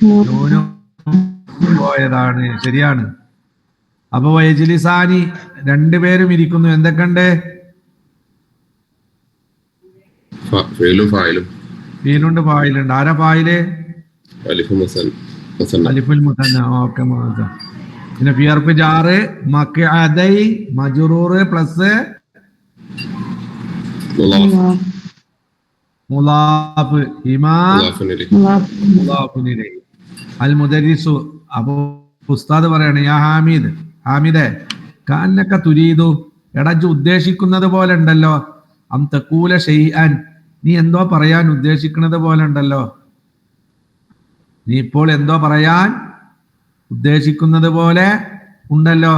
നൂനും പോയതാണ്. ശരിയാണ്. അപ്പൊ വയജിലിസാനി രണ്ടുപേരും ഇരിക്കുന്നു. എന്തൊക്കെയുണ്ട്? ഫീലുണ്ട്, ഫായിലുണ്ട്. ആരാ ഫായില്? അലിഫുൽ മുസന്ന. ഓക്കെ. പിന്നെ ഫിയർഫ് ജാറ് മഖഅദൈ മജ്റൂർ പ്ലസ് മുളാഫ് ഇമാ മുളാഫുൻ ഇലൈഹി. അൽ മുദരിസു. അപ്പൊ ഉസ്താദ് പറയാണ്, യാ ഹാമിദേ കഅന്നക തുരീദു, എടജ് ഉദ്ദേശിക്കുന്നത് പോലെ ഉണ്ടല്ലോ, അം തഖൂല ഷൈഅൻ, നീ എന്തോ പറയാൻ ഉദ്ദേശിക്കുന്നത് പോലെ ഉണ്ടല്ലോ. നീ ഇപ്പോൾ എന്തോ പറയാൻ ഉദ്ദേശിക്കുന്നത് പോലെ ഉണ്ടല്ലോ.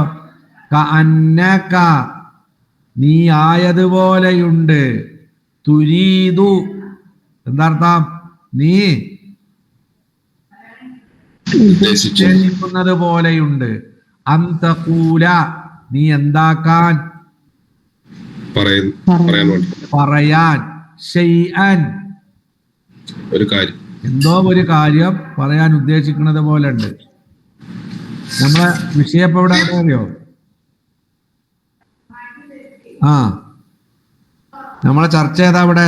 കഅന്നക, നീ ആയതുപോലെയുണ്ട്. തുരീദു, എന്താർത്ഥം? നീ ഉദ്ദേശിക്കുന്നത് പോലെയുണ്ട്. അന്തകൂല, നീ എന്താക്കാൻ? പറയാൻ. ഷൈഅൻ, ഒരു കാര്യം, എന്തോ ഒരു കാര്യം പറയാൻ ഉദ്ദേശിക്കുന്നത് പോലെ ഉണ്ട്. നമ്മളെ വിഷയം ഇപ്പൊ ഇവിടെ അറിയോ? നമ്മളെ ചർച്ച ഏതാ ഇവിടെ?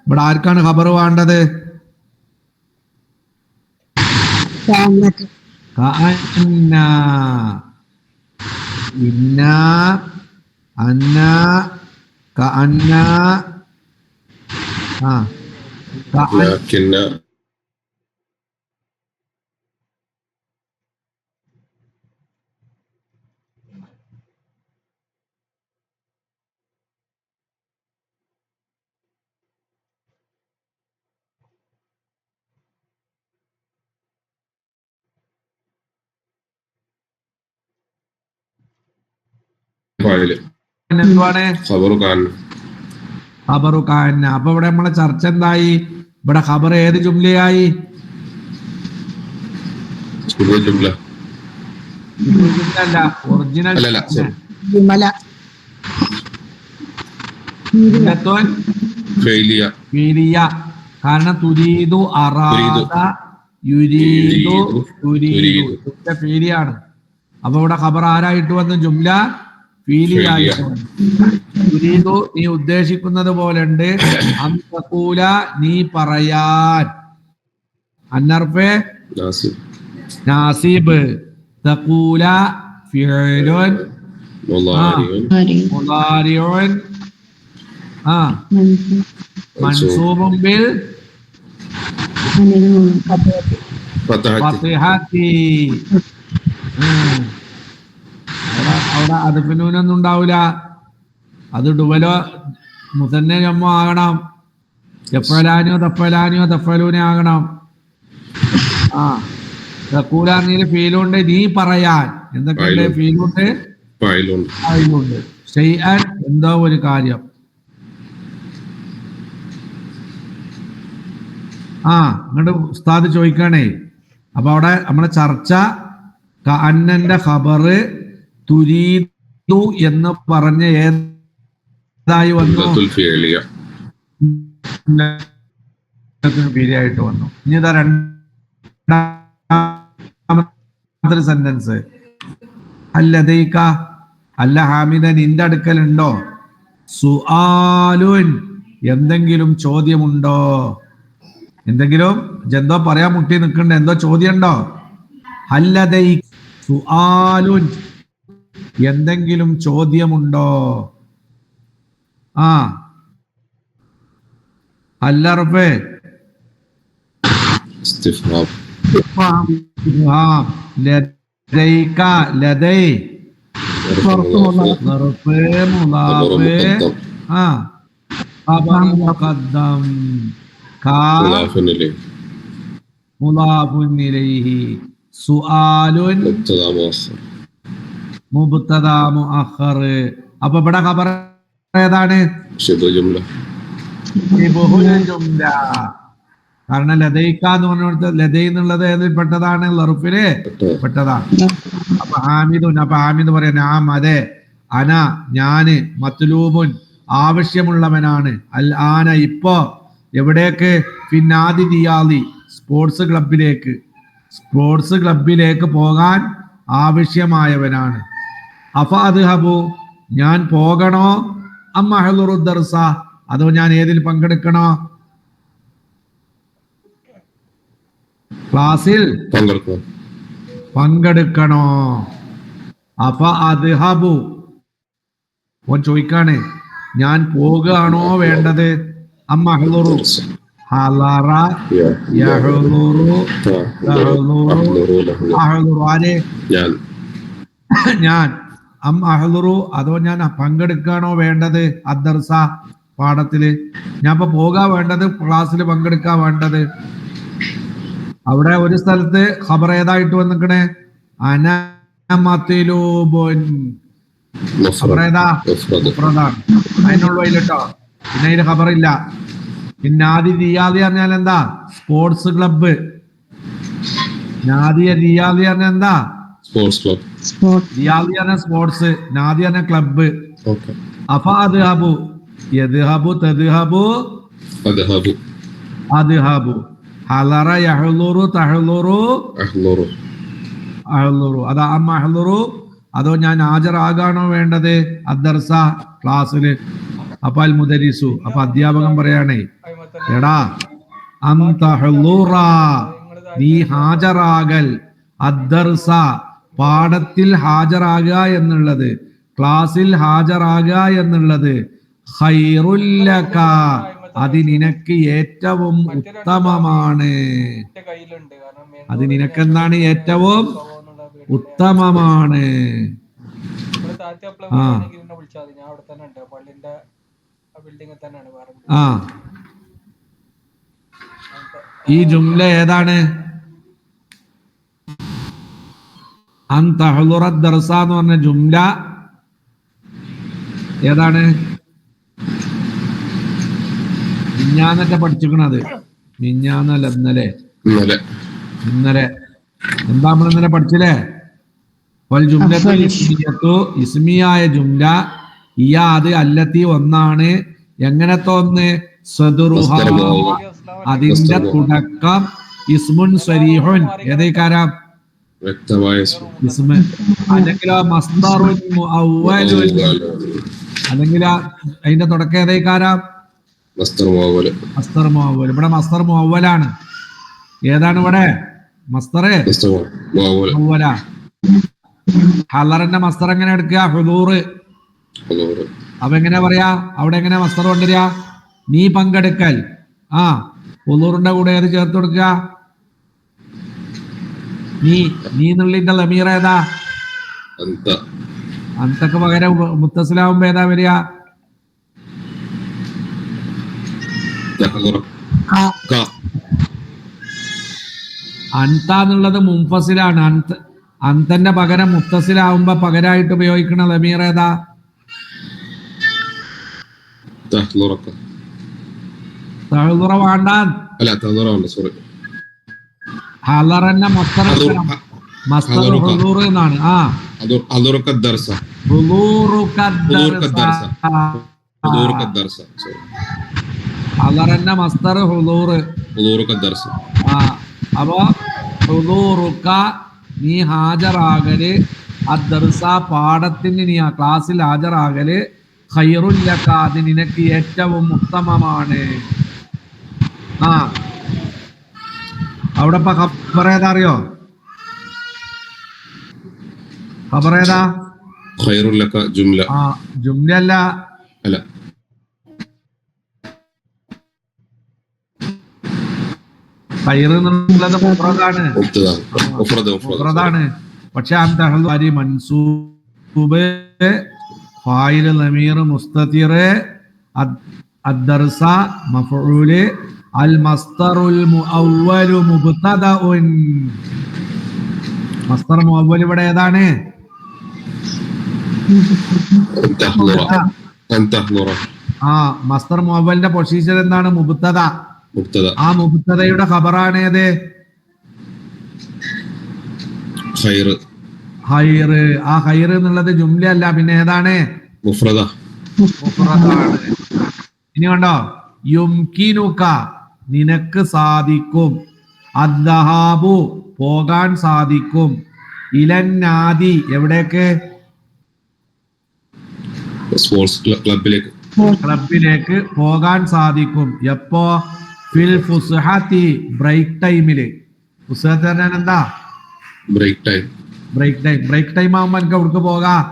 ഇവിടെ ആർക്കാണ് ഖബർ വേണ്ടത്? കഅന്ന, ഇന്ന, അന്ന, കഅന്ന, എന്തുവാണ്? ഖബറു കഅന്ന. അപ്പൊ ഇവിടെ നമ്മളെ ചർച്ച എന്തായി? ഇവിടെ ഖബർ ഏത് ജുംലയായി? ഒറിജിനൽ. കാരണം തുരീദു, അറാദ, യുരീദു, തുരീദു ഫീലിയാണ്. അപ്പൊ ഇവിടെ ഖബർ ആരായിട്ട് വന്നു? ജുംല ഫീലിയായിട്ട് വന്നു. തുരീദു, നീ ഉദ്ദേശിക്കുന്നത് പോലെ ഉണ്ട്. അന്തകൂല, നീ പറയാൻ. അന്നർഫെ നാസിബ്. തഖൂല ഫിഅലുൻ മുളാരിഉൻ മൻസൂബുൻ ബിൽ ഫത്ഹത്തി. അവിടെ അദ്ഫിനൂനൊന്നും ഉണ്ടാവില്ല. അത് ഡുവലോ മുസന്ന ജമ്മോ ആകണം. തഫ്അലാനിയോ തഫ്അലാനിയോ തഫ്അലൂനെ ആകണം. തഖൂല നീ ഫീലുണ്ട്, നീ പറയാൻ. എന്തൊക്കെയുണ്ട്? ഫീലുണ്ട്, ഫായിലുണ്ട്. ഷൈഅൻ, എന്തോ ഒരു കാര്യം. അങ്ങോട്ട് ഉസ്താദ് ചോദിക്കണേ. അപ്പൊ അവിടെ നമ്മളെ ചർച്ച കഅന്നന്റെ ഖബർ തുരീദു എന്ന് പറഞ്ഞ ഏതായി വന്നു? ഫീലിയായിട്ട് വന്നു. ഇനി ഇതാ രണ്ടാമത്തെ സെന്റൻസ്. അല്ലദൈക, അല്ല ഹാമിദ, നിന്റെ അടുക്കലുണ്ടോ? സുആലുൻ, എന്തെങ്കിലും ചോദ്യമുണ്ടോ? എന്തെങ്കിലും എന്തോ പറയാൻ മുട്ടി നിൽക്കണ്ട, എന്തോ ചോദ്യം ഉണ്ടോ? അല്ലദൈ സുആലുൻ, എന്തെങ്കിലും ചോദ്യമുണ്ടോ? അല്ലറഫേ ലദൈക, ലദൈ മുഖദ്ദം മുളാഫുൻ ഇലൈഹി. സുആലുൻ മുബ്തദാ മുഅഖർ. അപ്പൊ ഇവിടെ ഖബർ ഏതാണ്? ജുംല. കാരണം ലദൈക എന്ന് പറഞ്ഞ ലദൈ എന്നുള്ളത് ഏതിൽ പെട്ടതാണ്? ലറുഫില് പെട്ടതാണ്. അപ്പൊ ഹാമിദുൻ, അപ്പൊ ഹാമിദ് പറയാൻ അതെ, അന, ഞാന്, മത്ലൂബുൻ, ആവശ്യമുള്ളവനാണ്, അൽ ആന, ഇപ്പോ, എവിടേക്ക്? ഫിന്നാദി ദിയാലി, സ്പോർട്സ് ക്ലബിലേക്ക്. സ്പോർട്സ് ക്ലബിലേക്ക് പോകാൻ ആവശ്യമായവനാണ്. അഫ അദ്ഹബു, ഞാൻ പോകണോ, അം അഹ്ളുറു ദർസ, അതോ ഞാൻ ഏതിൽ പങ്കെടുക്കണോ? ക്ലാസ്സിൽ പങ്കെടുക്കണോ? അഫ അദ്ഹബു, ഓൻ ചോദിക്കാണ്, ഞാൻ പോകുകയാണോ വേണ്ടത്? അം അഹ്ളുറു, ഹളറ യഹ്ളുറു തഹ്ളുറു അഹ്ളുറു, ആരെ? ഞാൻ. അം അഹ്ളുറു, അതോ ഞാൻ പങ്കെടുക്കുകയാണോ വേണ്ടത്? അദ്ദർസ, പാഠത്തില്. ഞാൻ ഇപ്പൊ പോകാൻ വേണ്ടത്, ക്ലാസ്സിൽ പങ്കെടുക്കാൻ വേണ്ടത്? അവിടെ ഒരു സ്ഥലത്ത് ഖബർ ഏതായിട്ട് വന്നിക്കണേ? അനമത്തിലൂബുൻ. ഖബർ ഏതാ? മുഫ്രദാണ്. അതിനുള്ള കേട്ടോ. പിന്നെ അതിന് ഖബറില്ല. പിന്നെ നാദി റിയാദി പറഞ്ഞാൽ എന്താ? Sports club. നാദിയ റിയാദി പറഞ്ഞാൽ എന്താ? Sports club. റിയാദി പറഞ്ഞ സ്പോർട്സ്, നാദി പറഞ്ഞ ക്ലബ്ബ്. അഫ അദ്ഹബു, യദ്ഹബു തദ്ഹബു അദ്ഹബു അദ്ഹബു, ഹളറ യഹ്ളുറു തഹ്ളുറു അഹ്ളുറു, അതാ അം അഹ്ളുറു, അതോ ഞാൻ ഹാജരാകാണോ വേണ്ടത്? അദ്ദർസ, ക്ലാസ്സില്. അപ്പൊ അൽ മുദരിസു, അപ്പൊ അധ്യാപകൻ പറയാണേ, എടാ അന്തഹ്ളുറ, നീ ഹാജരാകൽ, അദ്ദർസ, പാഠത്തിൽ ഹാജരാകുക എന്നുള്ളത്, ക്ലാസ്സിൽ ഹാജരാകുക എന്നുള്ളത്, ഖൈറുൽ ലക, അത് നിനക്ക് ഏറ്റവും ഉത്തമമാണ്. അത് നിനക്കെന്താണ്? ഏറ്റവും ഉത്തമമാണ്. ആ, ഈ ജുംല ഏതാണ്? അൻ തഹ്ളുറ ദർസ എന്ന് പറഞ്ഞ ജുംല ഏതാണ്? മിഞ്ഞാന്നൊക്കെ പഠിച്ചിക്കണത്. മിഞ്ഞാന്നല്ല, ഇന്നലെ. എന്താ നമ്മൾ ഇന്നലെ പഠിച്ചില്ലേ? വൽ ജുംലത്തു ഇസ്മിയത്തു, ഇസ്മിയായ ജുംല, അത് അല്ലത്തി, ഒന്നാണ്. എങ്ങനത്തെ ഒന്ന്? സദറുഹ, അതിന്റെ തുടക്കം, ഇസ്മുൻ സരീഹുൻ, ഏതേക്കാരം? വ്യക്തമായ ഇസ്മ. അല്ലെങ്കിൽ മസ്ദറുൻ മുഅവ്വലുൻ, അല്ലെങ്കിൽ അതിന്റെ തുടക്കം ഏതേക്കാരം? മസ്ദർ മുഅവ്വൽ. ഇവിടെ മസ്ദർ മുഅവ്വലാണ്. ഏതാണ് ഇവിടെ? മസ്ദർ മുഅവ്വലാ. ഹളറിന്റെ മസ്ദർ എങ്ങനെ എടുക്കുക? ഹുദൂർ. അപ്പൊ എങ്ങനെ പറയാ? അവിടെ എങ്ങനെ മസ്ദർ കൊണ്ടുവരിക? നീ പങ്കെടുക്കൽ. ആ, ഹുദൂറിന്റെ കൂടെ ഏത് ചേർത്ത് കൊടുക്കുക? നീ എന്നുള്ളതിന്റെ ലമീർ ഏതാ? അന്തക്ക് പകരം മുത്തസിലാവുമ്പോ ഏതാ വരിക? അന്ത എന്നുള്ളത് മുൻഫസിലാണ്. അന്തന്റെ പകരം മുത്തസിലാവുമ്പോ പകരമായിട്ട് ഉപയോഗിക്കുന്ന ലമീർ ഏതാ? തഹ്ളുറ വേണ്ട. ഹളറന്ന മസ്ദർ ഹുദൂർ എന്നാണ്. ആ, ഹളറന്ന മസ്ദർ ഹുദൂർ. അപ്പൊ ഹുദൂറുക, നീ ഹാജരാകല്, അദ്ദർസ, പാഠത്തിന് നീ ക്ലാസ്സിൽ ഹാജരാകല്, ഖൈറുൽ ലക, അത് നിനക്ക് ഏറ്റവും ഉത്തമമാണ്. ആ, അവിടെ ഇപ്പൊ ഖബർ ഏതാ അറിയോ? ഖബർ ഏതാ? ഖൈറുൽ ലക ജുംല. ആ, ജുംല അല്ല. ഖൈർ എന്നുള്ളത് മുഫ്രദാണ്. പക്ഷെ അന്തഹ്ളു മൻസൂബ്, ഫായിൽ ലമീർ മുസ്തതിർ, അദ്ദർസ മഫ്ഊൽ, അൽ മസ്ദറുൽ മുഅവ്വലു മുബ്തദഉൻ. മസ്ദർ മുഅവ്വൽ ഇവിടെ ഏതാണ്? ആ, മസ്ദർ മുഅവ്വലിന്റെ പൊസിഷൻ എന്താണ്? മുബ്തദ. ആ മുബ്തദയുടെ ഖബറാണ് ഏത്? ഖൈർ. ആ ഖൈർ എന്നുള്ളത് ജുംല അല്ല, പിന്നെ ഏതാണ്? മുഫ്രദാണ്. ഇനി കണ്ടോ? യുംകിനുക, നിനക്ക് സാധിക്കും. അദ്ദഹാബു, പോകാൻ സാധിക്കും. ഇലന്നാദി എവിടേക്ക്? സ്പോർട്സ് ക്ലബിലേക്ക്. ക്ലബിലേക്ക് പോകാൻ സാധിക്കും. എപ്പോ? ഫിൽ ഫുസ്ഹത്തി ബ്രേക്ക് ടൈമില്. ഫുസ്ഹത്ത് പറഞ്ഞാൽ എന്താ? Break time. ബ്രേക്ക് ടൈം ആകുമ്പോ എനിക്ക് എവിടേക്ക് പോകാം?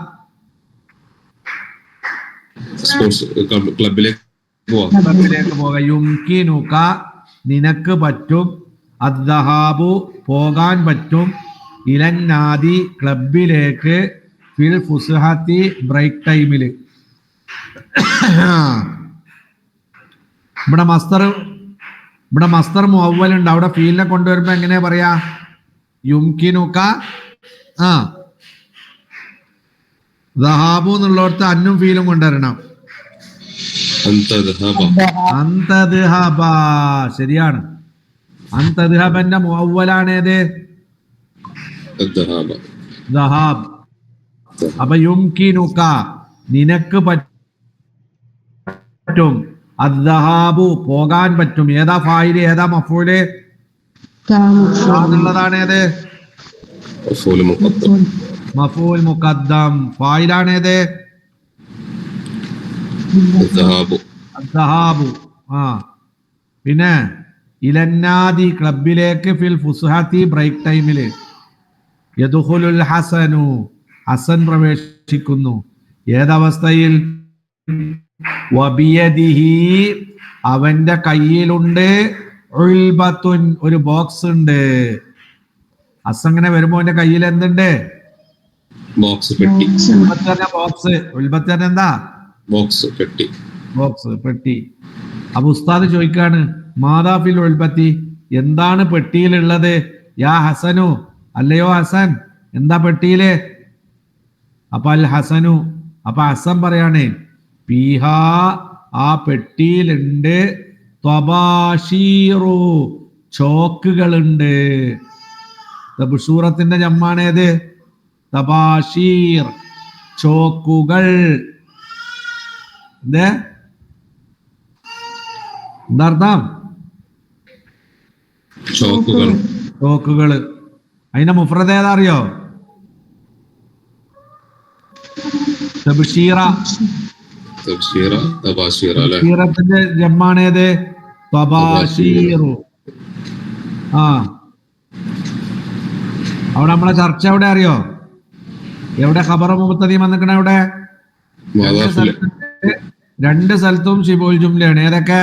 സ്പോർട്സ് ക്ലബിലേക്ക് പോകാം. യുംകിനുക നിനക്ക് പറ്റും, അദ്ദഹാബു പോകാൻ പറ്റും, ഇലന്നാദി ക്ലബിലേക്ക്, ഫിൽ ഫുസ്ഹത്തി ബ്രേക്ക് ടൈമില്. ഇവിടെ മസ്തർ മുഅവ്വലുണ്ട്. അവിടെ ഫീലിനെ കൊണ്ടുവരുമ്പോ എങ്ങനെയാ പറയാ? യുംകിനുക ദഹാബു എന്നുള്ളടത്ത് അന്നും ഫീലും കൊണ്ടുവരണം. അന്തദ്ഹബ ശരിയാണ്. അന്തദ്ഹബന്റെ മുഅവ്വലാണ് ഏത്? ദഹാബ്. അപ്പൊ യുംകിനുക നിനക്ക് പറ്റും, അദ്ദഹാബു പോകാൻ പറ്റും. ഏതാ ഫായില്? ഏതാ മഫൂല്? എന്നുള്ളതാണ് ഏത്? മഫൂൽ മുഖദ്ദം. ഫായിലാണ് ഏത്? അദ്ദഹാബു. പിന്നെ ഇലന്നാദി ക്ലബിലേക്ക്, ഫിൽ ഫുസ്ഹത്തി ബ്രേക്ക് ടൈമില്. യദ്ഖുലുൽ ഹസനു ഹസൻ പ്രവേശിക്കുന്നു. ഏതവസ്ഥയിൽ? വബിയദിഹി അവന്റെ കയ്യിലുണ്ട്, ഉൽബത്തുൻ ഒരു ബോക്സ് ഉണ്ട്. ഹസൻ ഇങ്ങനെ വരുമ്പോ അവന്റെ കയ്യിൽ എന്തുണ്ട്? ബോക്സ്, പെട്ടി. ബോക്സ്. ഉൽബത്ത് എന്താ? ബോക്സ്, പെട്ടി. ബോക്സ്, പെട്ടി. അപ്പൊ ഉസ്താദ് ചോദിക്കാണ്, മാതാഫിൽ ഉൽബത്തി എന്താണ് പെട്ടിയിലുള്ളത്? യാ ഹസനു അല്ലയോ ഹസൻ, എന്താ പെട്ടിയില്? അപ്പൊ അൽ ഹസനു, അപ്പൊ ഹസൻ പറയാണ്, പീഹാ ആ പെട്ടിയിലുണ്ട്, ത്വബാശീറു ചോക്കുകളുണ്ട്. തബ്ഷൂറത്തിന്റെ ജമ്മാണ് ഏത്? തബാശീർ ചോക്കുകൾ. എന്താർത്ഥം? ചോക്കുകള്. അതിന്റെ മുഫ്രദ് ഏതാ അറിയോ? തബ്ഷീറത്തിന്റെ ജമ്മാണ് ഏത്? തബാശീറു. അവിടെ നമ്മളെ ചർച്ച എവിടെ അറിയോ? എവിടെ ഖബർ മുബത്തദി വന്നിക്കണ? എവിടെ? രണ്ട് സ്ഥലത്തും ഷിബുൽ ജുംലയാണ്. ഏതൊക്കെ?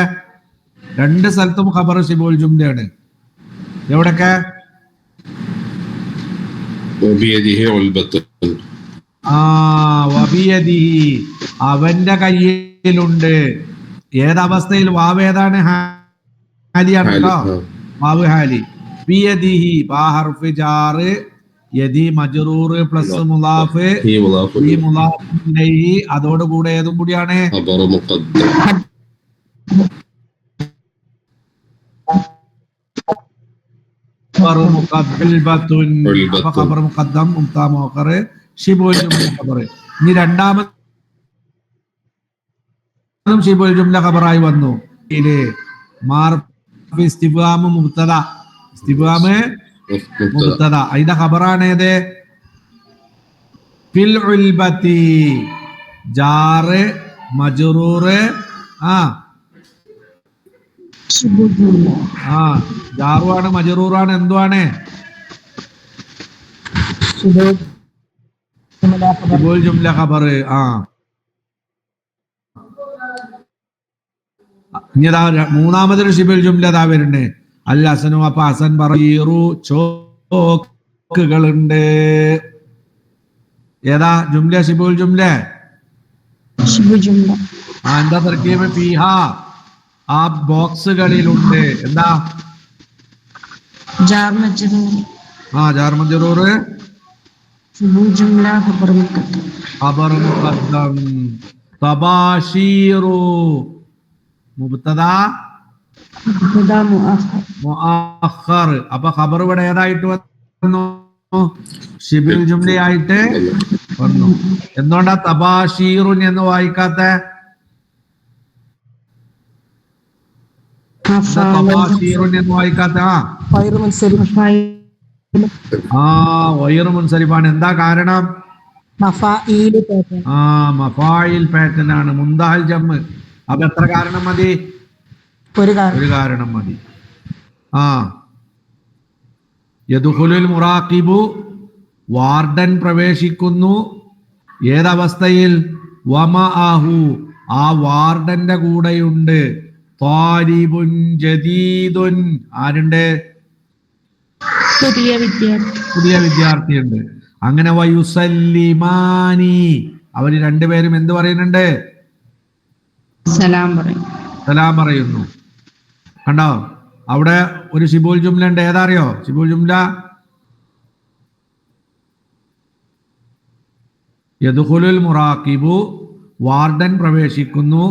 രണ്ട് സ്ഥലത്തും ഖബർ ഷിബുൽ ജുംലയാണ്. എവിടൊക്കെ? വബിയദിഹി അവന്റെ കയ്യിലുണ്ട്. ഏതവസ്ഥയിൽ? വാവ് ഏതാണ്? ഹാലിയാണ് കേട്ടോ. വാവ് ഹാലി. ബിയദിഹി ബാ ഹർഫ് ജാറ്, യദി മജ്റൂർ പ്ലസ് മുലാഫ്, ഈ മുലാഫ് ഇലൈഹി അതോടുകൂടെ ഏതും കൂടിയാണ്? ഖബർ മുഖദ്ദം മുബ്തദ മുഅഖർ ശിബുൽ ജുംല ഖബർ. ഇനി രണ്ടാമതും ശിബുൽ ജുംല ഖബറായി വന്നു. ഇസ്തിഫ്ഹാം മുബ്തദ, ഇസ്തിഫ്ഹാം മുബ്തദ. അതിന്റെ ഖബറാണ് ഏത്? ഫിൽ ഉൽബത്തി ജാറ് മജ്റൂർ. ജാറുവാണ് മജ്റൂറാണ്. എന്തുവാണ്? ശിബുൽ ജുംല ഖബർ. ഇനി മൂന്നാമതൊരു ശിബുൽ ജുംല ദാ വരുന്നേ. അൽ ഹസനു. അപ്പൊ ഹസൻ പറയൂ ചോക്കുകളുണ്ട്. ഏതാ ജുംല? ശിബുൽ ജുംല. എന്താ തർക്കീബ്? ഫീഹ ആ ബോക്സുകളിലുണ്ട്. എന്താ? ജാർ മജ്റൂർ ഖബർ മുഖദ്ദം. തബാശീറു മുബ്തദ മുഅഖർ. അപ്പൊ ഖബർ ഇവിടെ ഏതായിട്ട് വന്നു? ശിബുൽ ജുംലയായിട്ട് വന്നു. എന്തുകൊണ്ടാ തബാശീറുൻ എന്ന് വായിക്കാത്ത? തബാശീറുൻ എന്ന് വായിക്കാത്ത? വൈറു മുൻസരിഫാണ്. എന്താ കാരണം? മഫാഈല് പാറ്റേൺ. മഫായിൽ പാറ്റേൺ ആണ്. മുന്താൽ ജമ്മ്. അപ്പൊ എത്ര കാരണം മതി? ഒരു കാരണം മതി. യദ്ഖുലുൽ മുറാഖിബു, വാർഡൻ പ്രവേശിക്കുന്നു. ഏതവസ്ഥയിൽ? വമഅഹു, ആ വാർഡന്റെ കൂടെയുണ്ട്. താലിബുൻ ജദീദുൻ, ആരുണ്ട്? പുതിയ വിദ്യാർത്ഥിയുണ്ട്. അങ്ങനെ വയുസല്ലിമാനി, അവര് രണ്ടുപേരും എന്ത് പറയുന്നുണ്ട്? സലാം പറയുന്നു. കണ്ടോ? അവിടെ ഒരു ശിബുൽ ജുംല ഉണ്ട്. ഏതാ അറിയോ ശിബുൽ ജുംല? യദ്ഖുലുൽ മുറാഖിബു, വാർഡൻ പ്രവേശിക്കുന്നു.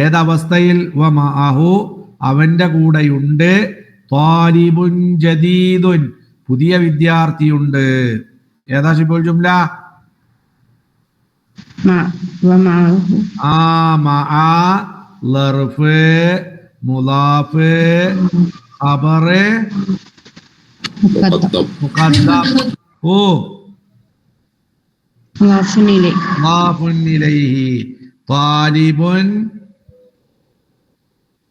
ഏതവസ്ഥയിൽ? വമഅഹു, അവന്റെ കൂടെയുണ്ട്. താലിബുൻ ജദീദുൻ, പുതിയ വിദ്യാർത്ഥിയുണ്ട്. ഏതാ ശിബുൽ ജുംല? ലർഫ്, മുലാഫ്, ഖബർ, മുഖദ്ദം. മുളാഫുൻ ഇലൈഹി. താലിബുൻ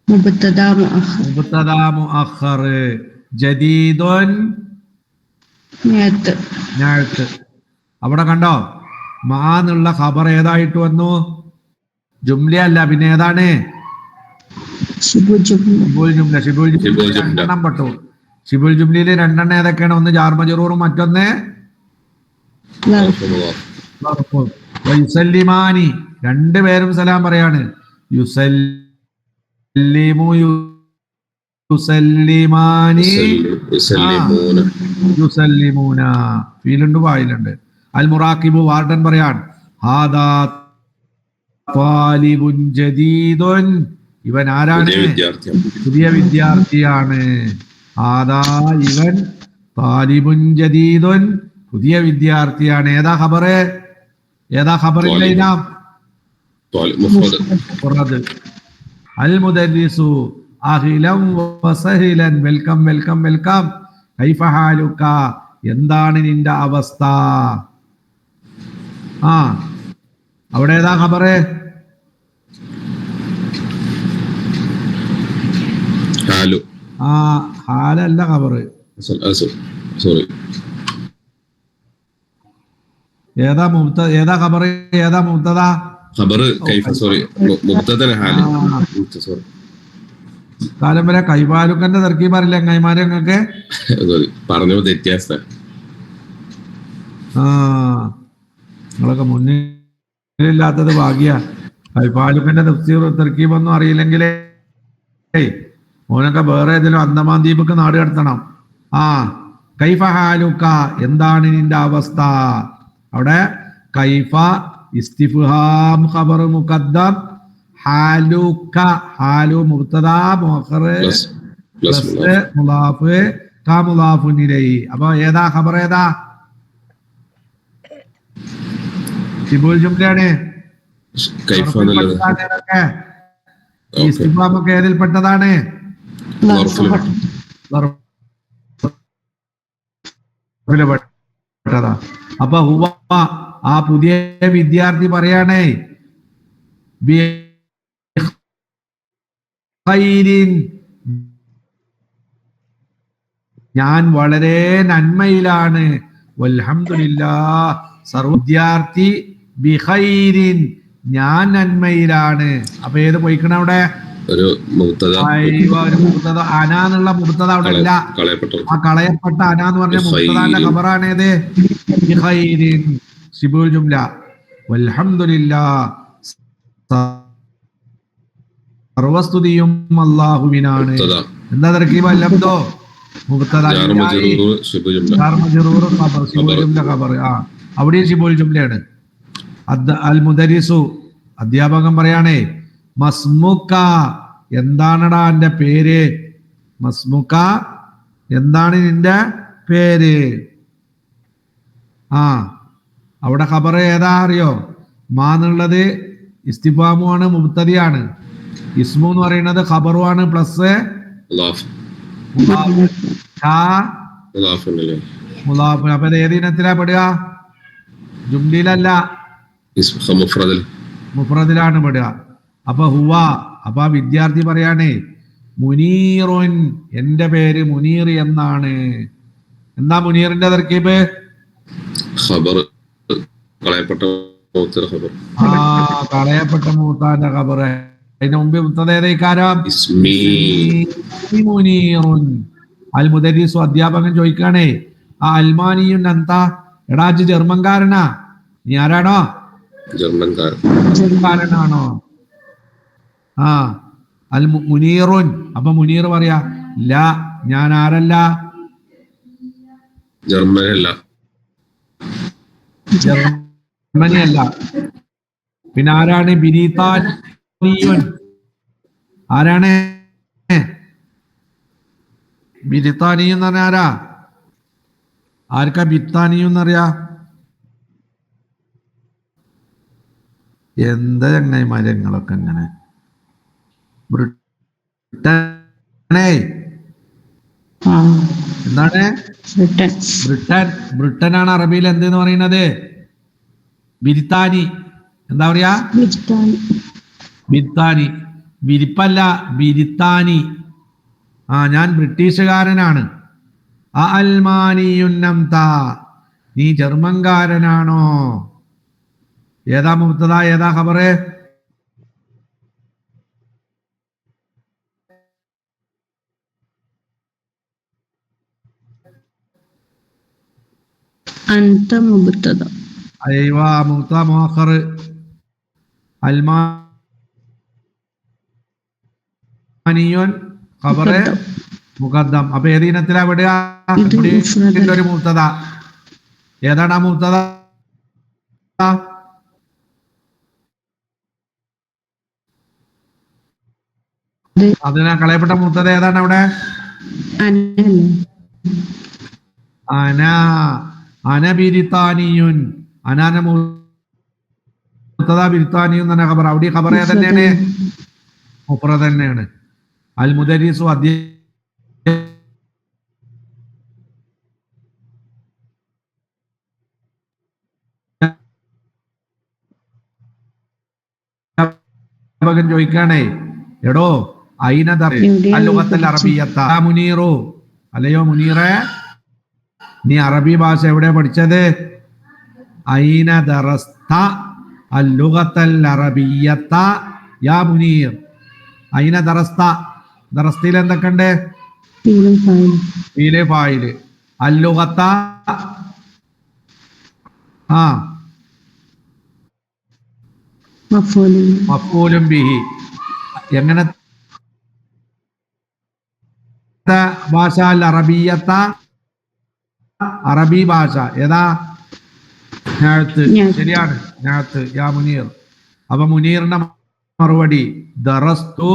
മുബ്തദാ മുഅഖർ, ജദീദുൻ നഅത്ത്. അവിടെ കണ്ടോ? മാന്നുള്ള ഖബർ ഏതായിട്ട് വന്നു? ജുംല അല്ല, പിന്നെ ഏതാണ്? ഷിബുൽ ജുംല. രണ്ടെണ്ണം പെട്ടു. ഷിബുൽ ജുംലയിൽ രണ്ടെണ്ണം ഏതൊക്കെയാണ്? ഒന്ന് ജാർ മജ്റൂറും, മറ്റൊന്ന് യുസല്ലിമാനി. രണ്ടുപേരും സലാം പറയാണ്. യുസല്ലിമു, യുസല്ലിമാനി, യുസല്ലിമൂന. ഫീലുണ്ട്, വായിലുണ്ട്. അൽ മുറാഖിബു, വാർഡൻ പറയാൻ. ഹാദാ താലിബുൻ ജദീദുൻ, ഇവൻ ആരാണ്? പുതിയ വിദ്യാർത്ഥിയാണ്. ഹാദാ, ഇവൻ താലിബുൻ ജദീദുൻ, പുതിയ വിദ്യാർത്ഥിയാണ്. ഏതാ ഖബറ്? ഏതാ ഖബറിന്റെ ഇനാം? അൽ മുദരിസു അഹ്ലൻ വസഹ്ലൻ, വെൽക്കം വെൽക്കം വെൽക്കം. കൈഫ ഹാലുക, എന്താണ് നിന്റെ അവസ്ഥ? അവിടെ ഏതാ ഖബറ്? ഹാലല്ല ഖബറ്. ഏതാ ഖബറ്? ഏതാ മുബ്തദ? കാലം വരെ കൈവാലുക്കന്റെ തർക്കീബ് ചങ്ങായിമാരെ ഞങ്ങൾക്ക് പറഞ്ഞു തെറ്റിയാ. നിങ്ങളൊക്കെ മുന്നിലില്ലാത്തത് ഭാഗ്യ. കൈവാലുക്കന്റെ തർക്കീബൊന്നും അറിയില്ലെങ്കിലേ ഓനൊക്കെ വേറെ ഏതെങ്കിലും അന്തമാൻ ദ്വീപക്ക് നാട് കടത്തണം. കൈഫ ഹാലുക, എന്താണ് നിന്റെ അവസ്ഥ? അവിടെ കൈഫ ഇസ്തിഫ്ഹാം ഖബർ മുഖദ്ദം, ഹാലുക, ഹാലു മുബ്തദാ മുഅഖർ പ്ലസ് മുളാഫ് ക മുളാഫുൻ ഇലൈഹി. അപ്പൊ ഏതാ ഖബർ? ഏതാ? ശിബുൽ ജുംലയാണ്. ഇസ്തിഫ്ഹാമൊക്കെ ഏതിൽപ്പെട്ടതാണ്? അപ്പൊ ഹുവ, ആ പുതിയ വിദ്യാർത്ഥി പറയാണേ, ഞാൻ വളരെ നന്മയിലാണ്. വൽഹംദുലില്ലാഹ്, സർവ വിദ്യാർത്ഥി ബിഖൈരിൻ, ഞാൻ നന്മയിലാണ്. അപ്പൊ ഏത് പോയിക്കണ അവിടെ? ഒരു മുബ്തദ, അനാന്നുള്ള മുബ്തദ അവിടെ ഇല്ല. ആ കളയപ്പെട്ട അന എന്ന് പറഞ്ഞ മുബ്തദാന്റെ ഖബറാണേത്? ബിഖൈരിൻ, ശിബുൽ ജുംല. വൽഹംദുലില്ലാഹ്, സർവസ്തുതിയും അല്ലാഹുവിനാണ്. എന്താ തർക്കീബ്? ലബ്ദോ മുബ്തദ, ശിബുൽ ജുംല ഖബർ. അവിടെയും ശിബുൽ ജുംലയാണ്. അൽ മുദരിസു, അധ്യാപകൻ പറയാണേ, മസ്മുക, എന്താണടാ എന്റെ പേര്? മസ്മുക, എന്താണ് നിന്റെ പേര്? അവിടെ ഖബർ ഏതാ അറിയോ? മാന്നുള്ളത് ഇസ്തിഫാമുമാണ്, മുബ്തദിയാണ്. ഇസ്മു എന്ന് പറയുന്നത് ഖബറുമാണ്, പ്ലസ് മുലാഫ്. അപ്പൊ ഇത് ഏത് ഇനത്തിലാ പെടുക? ജുംലയിലല്ല, മുഫ്രദിൽ. മുഫ്രദിലാണ് പെടുക. അപ്പൊ ഹുവ, അപ്പൊ ആ വിദ്യാർത്ഥി പറയാണേ മുനീറുൻ, എന്റെ പേര് മുനീർ എന്നാണ്. എന്താ മുനീറിന്റെ തർക്കീബ്? ഖബർ, കളയപ്പെട്ട മൗത്തയുടെ ഖബർ. ആ, കളയപ്പെട്ട മൂത്താന്റെ ഖബർ. അതിന്റെ മുമ്പ് മുത്തത് ഏതേക്കാരം? ഇസ്മി മുനീറുൻ. അൽ മുദരിസു, അധ്യാപകൻ ചോദിക്കാണേ ആ അൽമാനിയുൻ എന്താ? എടാ ഇജ്ജ് ജർമ്മൻകാരനാ? നീ ആരാണോ? ജർമ്മൻകാരനാണോ? ആ, അൽ മുനീറുൻ. അപ്പൊ മുനീർ പറയാ ല, ഞാൻ ആരല്ല, ജർമ്മനല്ല, ജർമ്മനിയല്ല. പിന്നെ ആരാണ്? ബിരിത്താനിയുൻ. ആരാണ് ബിരിത്താനിയൻ എന്ന് പറഞ്ഞ ആരാ? ആർക്കാ ബിത്താനിയും എന്നറിയാ? എന്താ ചങ്ങായി മരങ്ങളൊക്കെ അങ്ങനെ. ബ്രിട്ടനേ, എന്താണ്? ബ്രിട്ടൻ. ബ്രിട്ടനാണ് അറബിയിൽ എന്തെന്ന് പറയുന്നത്? ബിരിത്താനി. എന്താ പറയാ? ബിരിത്താനി. വിരിപ്പല്ല, ബിരിത്താനി. ആ, ഞാൻ ബ്രിട്ടീഷുകാരനാണ്. അൽമാനിയുന്നംത, നീ ജർമ്മൻകാരനാണോ? ഏതാ മുബ്തദ, ഏതാ ഖബറ്? അൻത മുബ്തദ. അയ്വാ, മുബ്തദ മുഅഖർ. അൽമാനിയുൻ ഖബറ് മുഖദ്ദം. അപ്പൊ ഏത് ഇനത്തിലാ വിടുക? ഒരു മുബ്തദ. ഏതാണ് ആ മുബ്തദ? അതിനാ കളയപ്പെട്ട മുബ്തദ ഏതാണ് അവിടെ? അന ബിരിത്താനിയുൻ. അനാന മുബ്തദ, ബിരിത്താനിയുൻ എന്ന ഖബർ. അവിടെ ഖബർ ഏതന്നെയാണ്? മുഫ്രദ് തന്നെയാണ്. അൽ മുദരിസു, അധ്യാപകൻ ചോദിക്കാണേ എടോ ഐന ദർഅൽ അറബിയ്യത മുനീറു, അല്ലയോ മുനീറെ, നീ അറബി ഭാഷ എവിടെ പഠിച്ചത്? ഐന ദറസ്ത അൽ ലുഗത്തൽ അറബിയ്യത യാ മുനീർ. ഐന ദറസ്ത, ദറസ്തയിൽ എന്തൊക്കെ ഉണ്ട്? ഫീല്, ഫായില്. അൽ ലുഗത്ത, ആ, മഫ്ഊലും ബിഹി. എങ്ങനെ ഭാഷ? അൽ അറബിയ്യത, അറബി ഭാഷ. ഏതാ? നഅത്ത്. ശരിയാണ്, നഅത്ത്. യാ മുനീർ. അപ്പൊ മുനീറിന്റെ മറുപടി ദറസ്തു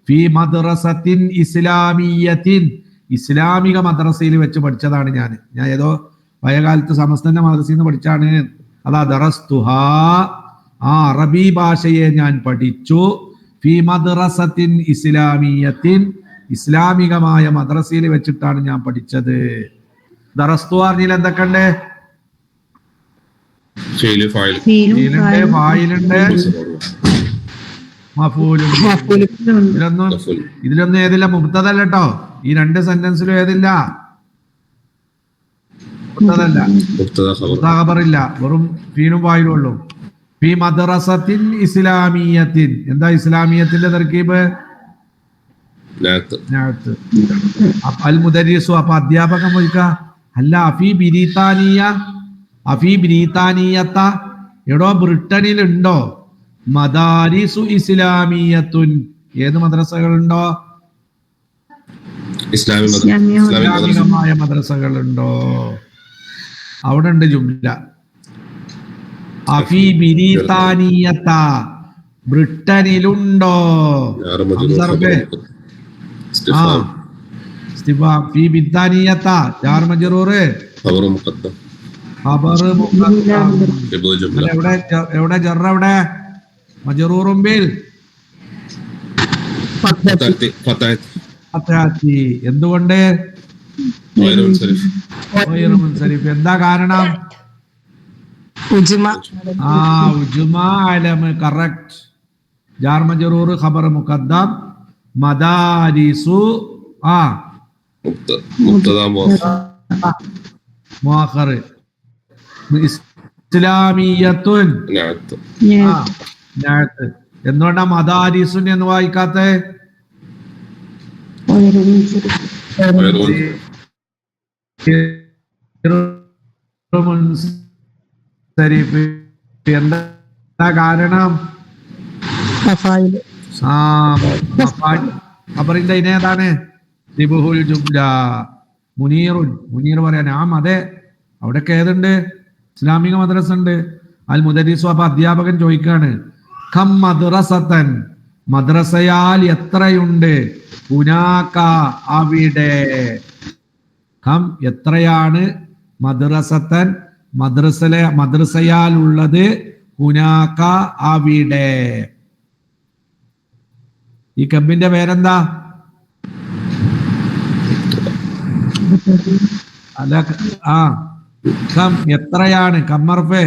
ഫി മദ്റസത്തിൻ ഇസ്ലാമിയ്യത്തിൻ, ഇസ്ലാമിക മദ്രസയിൽ വെച്ച് പഠിച്ചതാണ് ഞാൻ. ഏതോ പഴയകാലത്ത് സമസ്തന്റെ മദ്രസയിൽ നിന്ന് പഠിച്ചാണ്. അതാ ദറസ്തുഹാ, ആ അറബി ഭാഷയെ ഞാൻ പഠിച്ചു. ഫി മദ്റസത്തിൻ ഇസ്ലാമിയ്യത്തിൻ, ഇസ്ലാമികമായ മദ്രസയിൽ വെച്ചിട്ടാണ് ഞാൻ പഠിച്ചത്. ദറസ്തു പറഞ്ഞാൽ എന്തൊക്കെ ഉണ്ട്? ഫായിലുണ്ട്, മഫൂലും. ഇതിലൊന്നും ഏതില്ല? മുബ്തദ അല്ല കേട്ടോ. ഈ രണ്ട് സെന്റൻസിലും ഏതില്ല? മുബ്തദല്ല, ഖബറില്ല. വെറും ഫീനും ഫായിലും ഉള്ളൂ. ഫി മദ്റസത്തിൻ ഇസ്ലാമിയ്യത്തിൻ. എന്താ ഇസ്ലാമിയത്തിന്റെ തർക്കീബ്? അൽ മുദരിസു. അപ്പൊ അധ്യാപകൻ ചോദിക്ക, അല്ല അഫി ബിരിത്താനിയ, അഫി ബ്രീത്താനിയത്ത, എടോ ബ്രിട്ടനിലുണ്ടോ മദാരിസു ഇസ്ലാമിയത്തുൻ, ഏത് മദ്രസകളുണ്ടോ? ഇസ്ലാമികമായ മദ്രസകളുണ്ടോ? അവിടെ ഉണ്ട് ജുംല. അഫി ബിരിത്താനിയത്ത, ബ്രിട്ടനിലുണ്ടോ? ഫി ബിരിത്താനിയത്ത ജാർ മജ്റൂർ, എവിടെ ജറ? എവിടെ മജ്റൂറും ബിൽ? എന്തുകൊണ്ട്? ഗൈറു മുൻസരിഫ്. എന്താ കാരണം? ഉജ്മ. ഉജ്മ അലമ് കറക്റ്റ്. ജാർ മജ്റൂർ ഖബർ മുഖദ്ദം മദാരിസു മുബ്തദാ മുഅഖർ ഇസ്ലാമിയത്തുൻ നഅത്ത് നഅത്ത്. എന്തുകൊണ്ടാ മദാരിസുൻ എന്ന് വായിക്കാത്തെ? എന്താ കാരണം? ഖബറിന്റെ ഇനേതാണ്? ദിബുഹുൽ ജുംല. മുനീറുൻ. മുനീർ പറയാൻ അതെ അവിടെയൊക്കെ ഏതുണ്ട്? ഇസ്ലാമിക മദ്രസ ഉണ്ട്. അൽ മുദരിസു. അപ്പൊ അധ്യാപകൻ ചോദിക്കാണ്, ഖം മദ്രസതൻ, മദ്രസയാൽ എത്രയുണ്ട്? ഹുനാക, അവിടെ. ഖം എത്രയാണ്? മദ്രസതൻ, മദ്രസയാൽ ഉള്ളത്. ഹുനാക, അവിടെ. ഈ കമ്പിന്റെ പേരെന്താ? അല്ല കം എത്രയാണ്? കമ്മർഫേ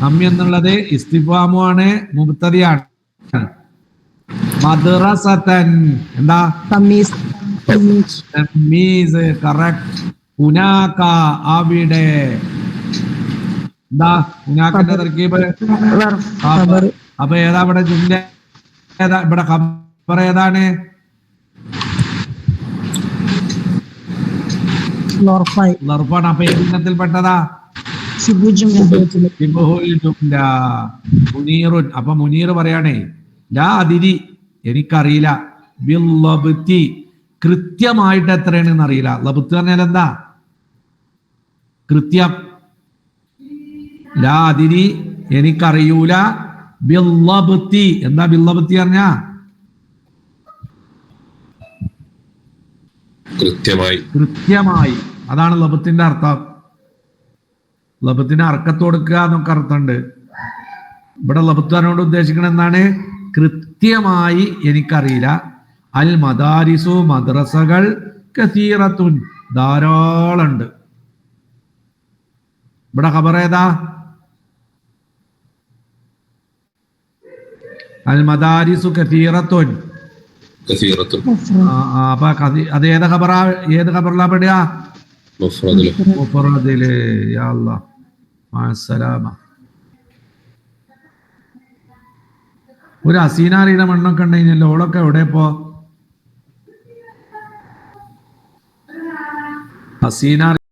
അമ്മി എന്നുള്ളത് ഇസ്തിഫാമുമാണ്, മുബ്തദിയാണ്. മദ്രസതൻ എന്താ? തമീസ്. കറക്റ്റ്. ഹുനാക, അവിടെ. എന്താ ഹുനാക്കന്റെ തർക്കീബ്? അപ്പൊ ഏതാ ഇവിടെ ജുംല? ഏതാ ഇവിടെ ഖബർ? ഏതാണ്? ലർഫാണ്. അപ്പൊ ഏതിനത്തിൽ പെട്ടതാ? മുനീറുൻ. അപ്പൊ മുനീർ പറയാണേ, ലാ അതിരി, എനിക്കറിയില്ല. ബിൽ ലബ്തി, കൃത്യമായിട്ട് എത്രയാണെന്ന് അറിയില്ല. ലബ്ത്ത് പറഞ്ഞാൽ എന്താ? കൃത്യം. ലാ അതിരി, എനിക്കറിയൂല. ബിൽ ലബ്തി, എന്താ ബിൽ ലബ്തി പറഞ്ഞാ? കൃത്യമായി. അതാണ് ലബ്ത്തിന്റെ അർത്ഥം. ലബ്ത്തിന് അർക്കത്ത് കൊടുക്കുക എന്നൊക്കെ അർത്ഥമുണ്ട്. ഇവിടെ ലബ്ത്താനോട് ഉദ്ദേശിക്കുന്നത് എന്താണ്? കൃത്യമായി എനിക്കറിയില്ല. അൽ മദാരിസു, മദ്രസകൾ, കസീറത്തുൻ, ധാരാളമുണ്ട്. ഇവിടെ ഖബർ ഏതാ? അൽ മദാരിസു കസീറത്തുൻ. അപ്പൊ അത് ഏത് ഖബറാ? ഏത് ഖബറിലാ പെടുക? മുഫ്റദില്. യാ അല്ലാഹ്, മഅസ്സലാമ. ഒരു അസീനാറിയുടെ മണ്ണൊക്കെ ഉണ്ടെങ്കിലോ, ഓളൊക്കെ എവിടെ ഇപ്പോ? ഹസീന